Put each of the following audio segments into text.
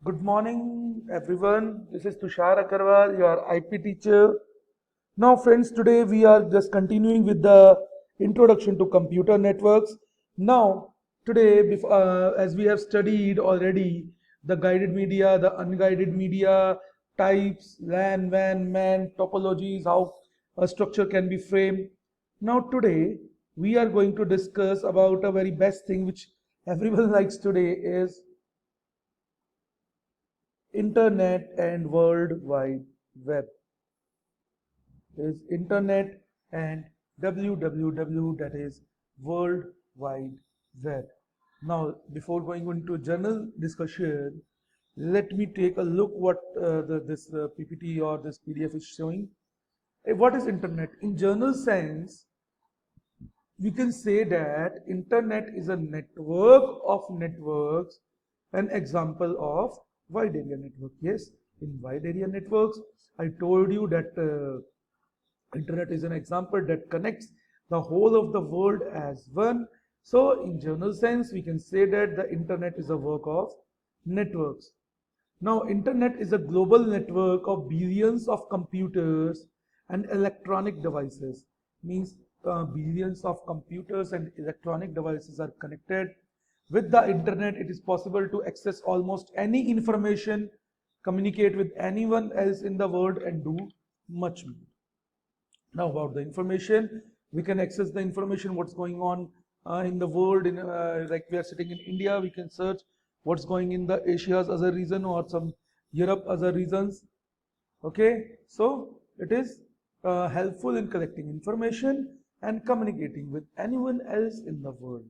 Good morning, everyone. This is Tushar Akarwal, your IP teacher. Now, friends, today we are just continuing with the introduction to computer networks. Now, today, as we have studied already the guided media, the unguided media, types, LAN, WAN, MAN, topologies, how a structure can be framed. Now, today we are going to discuss about a very best thing which everyone likes today is Internet and World Wide Web. Is Internet and www, that is World Wide Web. Now, before going into general discussion, let me take a look what this PPT or this PDF is showing. What is Internet? In general sense, we can say that Internet is a network of networks, an example of wide area network. Yes, in wide area networks, I told you that Internet is an example that connects the whole of the world as one. So, in general sense, we can say that the Internet is a work of networks. Now, Internet is a global network of billions of computers and electronic devices. Means billions of computers and electronic devices are connected. With the Internet, it is possible to access almost any information, communicate with anyone else in the world, and do much more. Now about the information, we can access the information what's going on in the world. In like we are sitting in India, we can search what's going in the Asia's other region or some Europe other regions. Okay, so it is helpful in collecting information and communicating with anyone else in the world.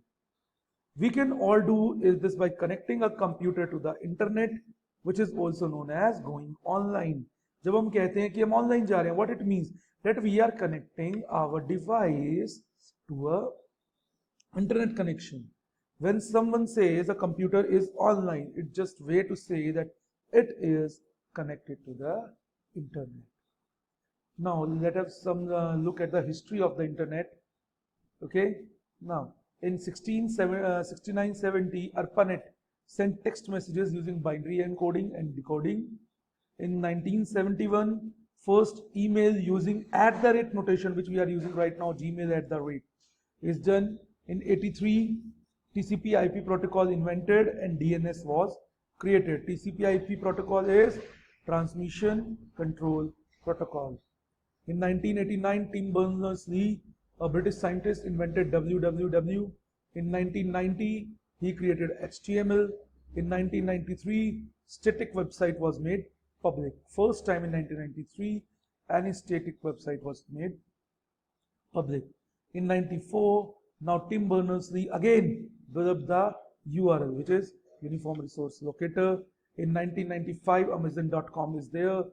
We can all do is this by connecting a computer to the internet, which is also known as going online. जब हम कहते हैं कि हम online जा रहे हैं, what it means that we are connecting our device to a internet connection. When someone says a computer is online, it's just way to say that it is connected to the internet. Now let us some look at the history of the internet. Okay, now in 6970, ARPANET sent text messages using binary encoding and decoding. In 1971, first email using @ notation, which we are using right now, Gmail @ is done. In 83, TCP/IP protocol invented and DNS was created. TCP/IP protocol is Transmission Control Protocol. In 1989, Tim Berners-Lee, a British scientist, invented www. In 1990, he created HTML. In 1993, static website was made public. First time in 1993, any static website was made public. In 94, now Tim Berners-Lee again developed the URL, which is Uniform Resource Locator. In 1995, Amazon.com is there.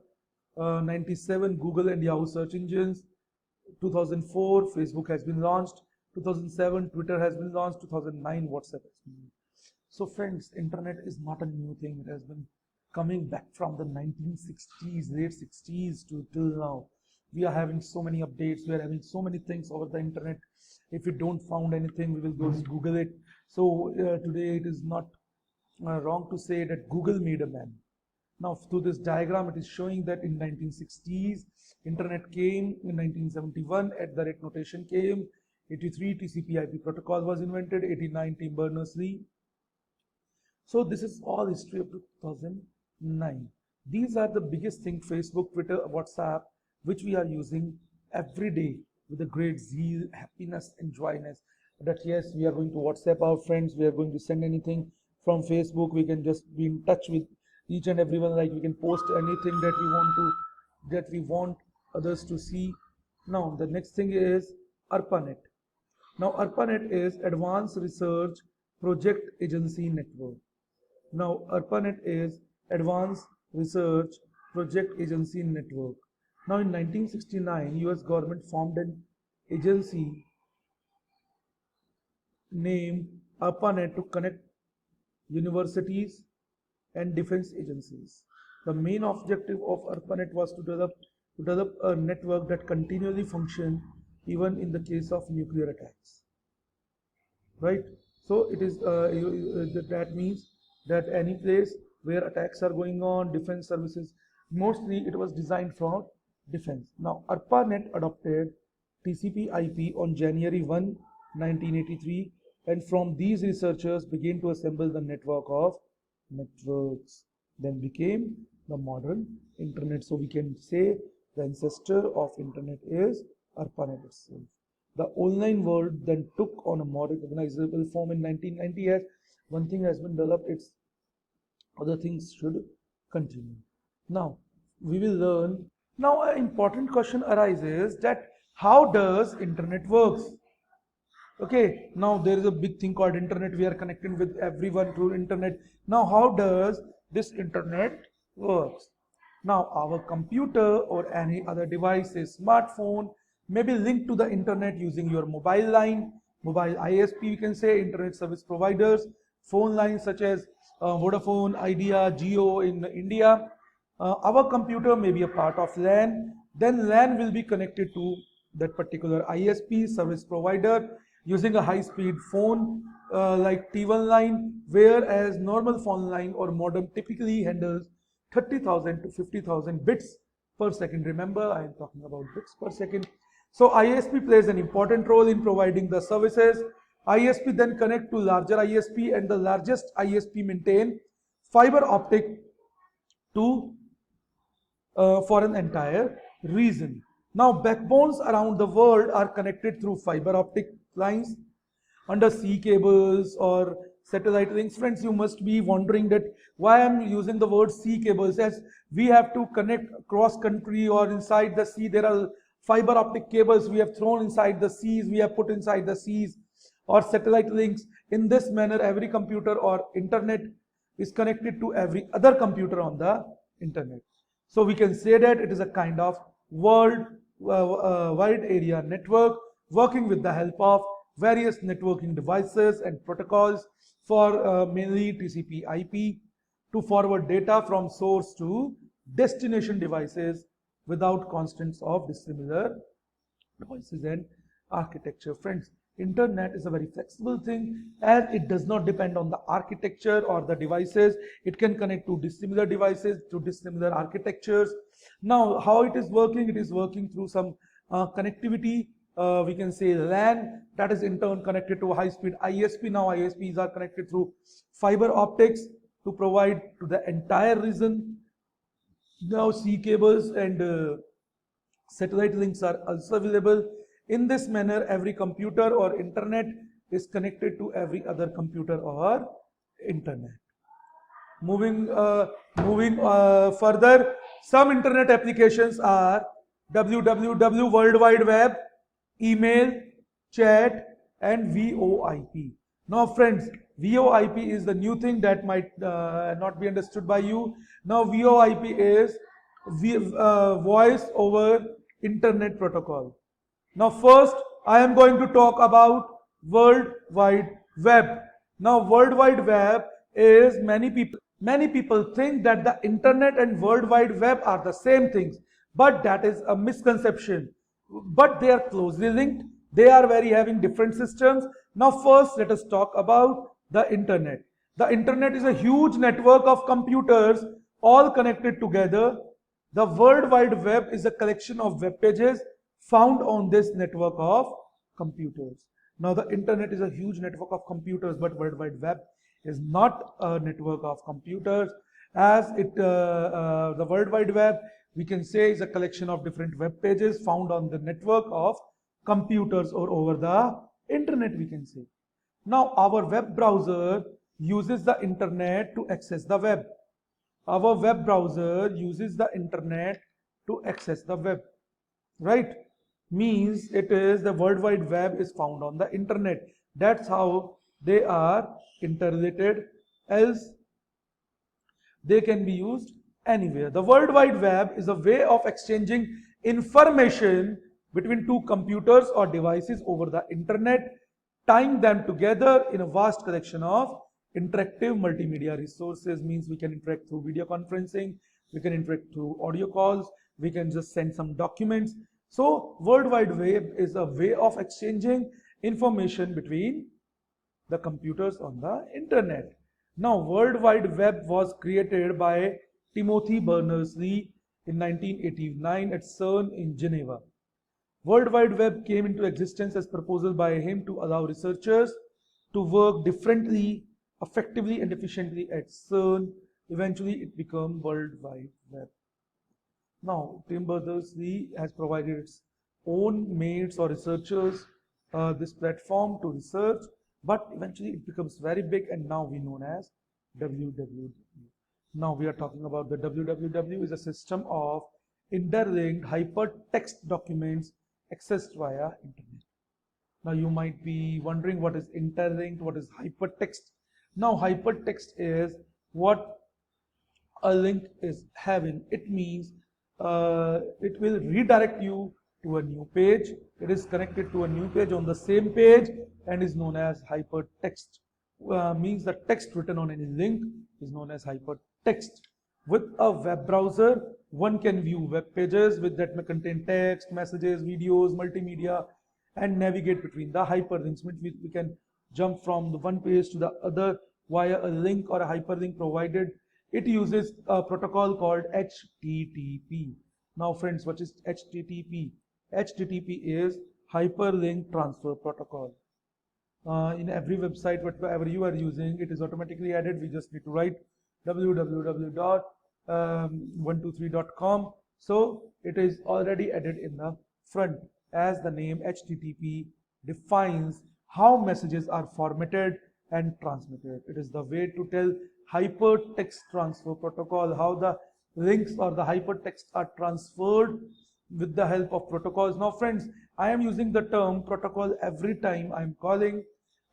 97, Google and Yahoo search engines. 2004, Facebook has been launched. 2007, Twitter has been launched. 2009, WhatsApp has been launched. So friends, internet is not a new thing. It has been coming back from the 1960s, late 60s to till now. We are having so many updates. We are having so many things over the internet. If we don't found anything, we will go Google it. So today it is not wrong to say that Google made a man. Now through this diagram, it is showing that in 1960s, internet came. In 1971, @ notation came. 83, TCP/IP protocol was invented. 89, Tim Berners-Lee. So this is all history up to 2009. These are the biggest things: Facebook, Twitter, WhatsApp, which we are using every day with a great zeal, happiness, and joyness. That yes, we are going to WhatsApp our friends. We are going to send anything from Facebook. We can just be in touch with each and everyone. Like we can post anything that we want others to see. Now the next thing is ARPANET. Now ARPANET is Advanced Research Project Agency Network. Now ARPANET is Advanced Research Project Agency Network. Now in 1969, US government formed an agency named ARPANET to connect universities and defense agencies. The main objective of ARPANET was to develop a network that continually functioned even in the case of nuclear attacks. Right? So it is that means that any place where attacks are going on, defense services. Mostly it was designed for defense. Now ARPANET adopted TCP/IP on January 1, 1983, and from these researchers began to assemble the network of networks, then became the modern internet. So we can say the ancestor of internet is ARPANET itself. The online world then took on a more recognizable form in 1990 as one thing has been developed, its other things should continue. Now we will learn. Now an important question arises that how does internet works? Okay, now there is a big thing called internet. We are connected with everyone through internet. Now how does this internet works? Now our computer or any other device, a smartphone, may be linked to the internet using your mobile line, mobile ISP, we can say, internet service providers, phone lines such as Vodafone, Idea, Jio in India. Our computer may be a part of LAN. Then LAN will be connected to that particular ISP service provider using a high-speed phone like T1 line, whereas normal phone line or modem typically handles 30,000 to 50,000 bits per second. Remember, I am talking about bits per second. So ISP plays an important role in providing the services. ISP then connect to larger ISP, and the largest ISP maintain fiber optic to for an entire region. Now backbones around the world are connected through fiber optic lines, undersea cables or satellite links. Friends, you must be wondering that why I'm using the word sea cables, as we have to connect cross country or inside the sea. There are fiber optic cables we have thrown inside the seas, we have put inside the seas, or satellite links. In this manner, every computer or internet is connected to every other computer on the internet. So we can say that it is a kind of world wide area network working with the help of various networking devices and protocols for mainly TCP/IP to forward data from source to destination devices without constraints of dissimilar devices and architecture. Friends, internet is a very flexible thing as it does not depend on the architecture or the devices. It can connect to dissimilar devices, to dissimilar architectures. Now how it is working? It is working through some connectivity. We can say LAN, that is in turn connected to a high-speed ISP. Now ISPs are connected through fiber optics to provide to the entire region. Now sea cables and satellite links are also available. In this manner, every computer or internet is connected to every other computer or internet. Moving further, some internet applications are www, World Wide Web, email, chat, and VoIP. Now friends, VoIP is the new thing that might not be understood by you. Now VoIP is voice over internet protocol. Now first I am going to talk about World Wide Web. Now World Wide Web is many people think that the internet and World Wide Web are the same things, but that is a misconception. But they are closely linked. They are having different systems. Now first let us talk about the internet. The internet is a huge network of computers all connected together. The World Wide Web is a collection of web pages found on this network of computers. Now the internet is a huge network of computers, but World Wide Web is not a network of computers, as the World Wide Web, we can say, is a collection of different web pages found on the network of computers or over the internet, we can say. Now our web browser uses the internet to access the web. Our web browser uses the internet to access the web, right? Means it is the World Wide Web is found on the internet. That's how they are interrelated, else they can be used anywhere. The World Wide Web is a way of exchanging information between two computers or devices over the internet, tying them together in a vast collection of interactive multimedia resources. Means we can interact through video conferencing, we can interact through audio calls, we can just send some documents. So World Wide Web is a way of exchanging information between the computers on the internet. Now, World Wide Web was created by Timothy Berners-Lee in 1989 at CERN in Geneva. World Wide Web came into existence as proposal by him to allow researchers to work differently, effectively and efficiently at CERN. Eventually, it became World Wide Web. Now, Tim Berners-Lee has provided its own mates or researchers this platform to research, but eventually it becomes very big and now we known as WWW. Now we are talking about the WWW is a system of interlinked hypertext documents accessed via internet. Now you might be wondering what is interlinked, what is hypertext. Now hypertext is what a link is having. It means it will redirect you to a new page. It is connected to a new page on the same page and is known as hypertext. Means the text written on any link is known as hypertext. With a web browser, one can view web pages that may contain text, messages, videos, multimedia, and navigate between the hyperlinks. We can jump from the one page to the other via a link or a hyperlink provided. It uses a protocol called HTTP. Now friends, what is HTTP? HTTP is Hyperlink Transfer Protocol. In every website, whatever you are using, it is automatically added. We just need to write www.123.com. So it is already added in the front, as the name HTTP defines how messages are formatted and transmitted. It is the way to tell hypertext transfer protocol, how the links or the hypertext are transferred with the help of protocols. Now friends, I am using the term protocol every time I am calling.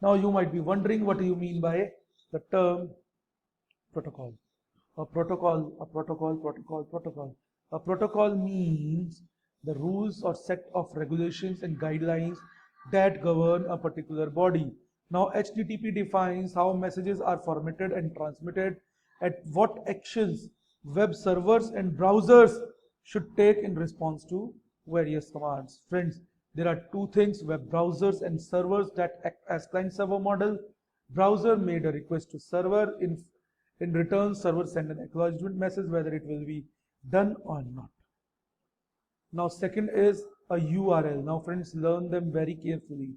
Now you might be wondering, what do you mean by the term protocol? A protocol. A protocol means the rules or set of regulations and guidelines that govern a particular body. Now HTTP defines how messages are formatted and transmitted, at what actions web servers and browsers should take in response to various commands. Friends, there are two things: web browsers and servers that act as client-server model. Browser made a request to server. In return, server send an acknowledgement message whether it will be done or not. Now second is a URL. Now friends, learn them very carefully,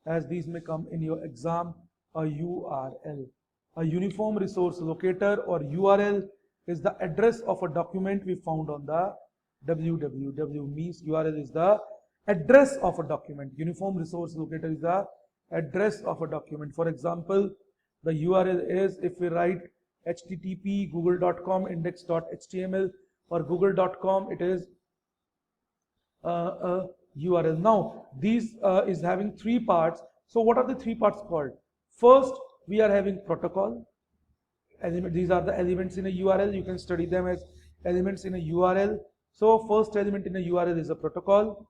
as these may come in your exam. A URL, a uniform resource locator, or URL, is the address of a document we found on the www. Means URL is the address of a document. Uniform resource locator is the address of a document. For example, the URL is, if we write http google.com index.html or google.com, it is a URL. Now these is having three parts. So what are the three parts called? First, we are having protocol element. These are the elements in a URL. You can study them as elements in a URL. So first element in a URL is a protocol.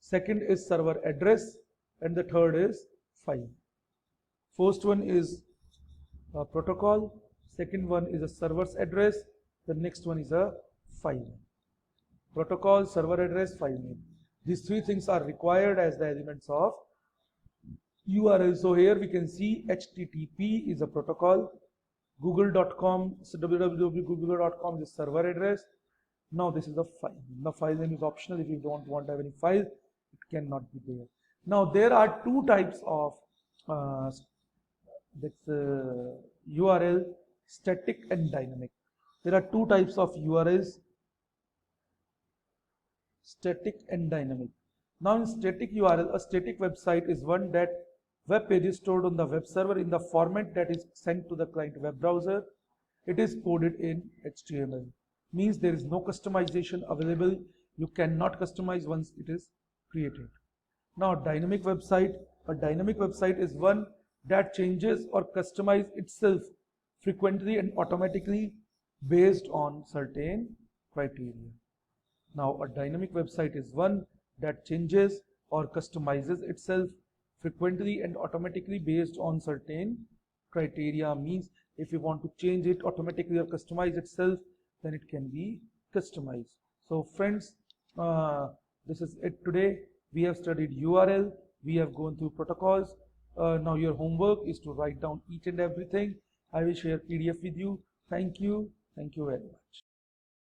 Second is server address, and the third is file. First one is a protocol. Second one is a server's address. The next one is a file. Protocol, server address, file name. These three things are required as the elements of URL. So here we can see HTTP is a protocol. Google.com, so www.google.com is server address. Now this is the file. The file name is optional. If you don't want to have any file, it cannot be there. Now there are two types of URL, static and dynamic. There are two types of URLs, static and dynamic. Now in static URL, a static website is one that web page is stored on the web server in the format that is sent to the client web browser. It is coded in HTML. Means there is no customization available. You cannot customize once it is created. Now dynamic website. A dynamic website is one that changes or customizes itself frequently and automatically based on certain criteria. Now a dynamic website is one that changes or customizes itself frequently and automatically based on certain criteria. Means if you want to change it automatically or customize itself, then it can be customized. So friends, this is it today. We have studied URL, we have gone through protocols. Now your homework is to write down each and everything I will share PDF with you. Thank you very much.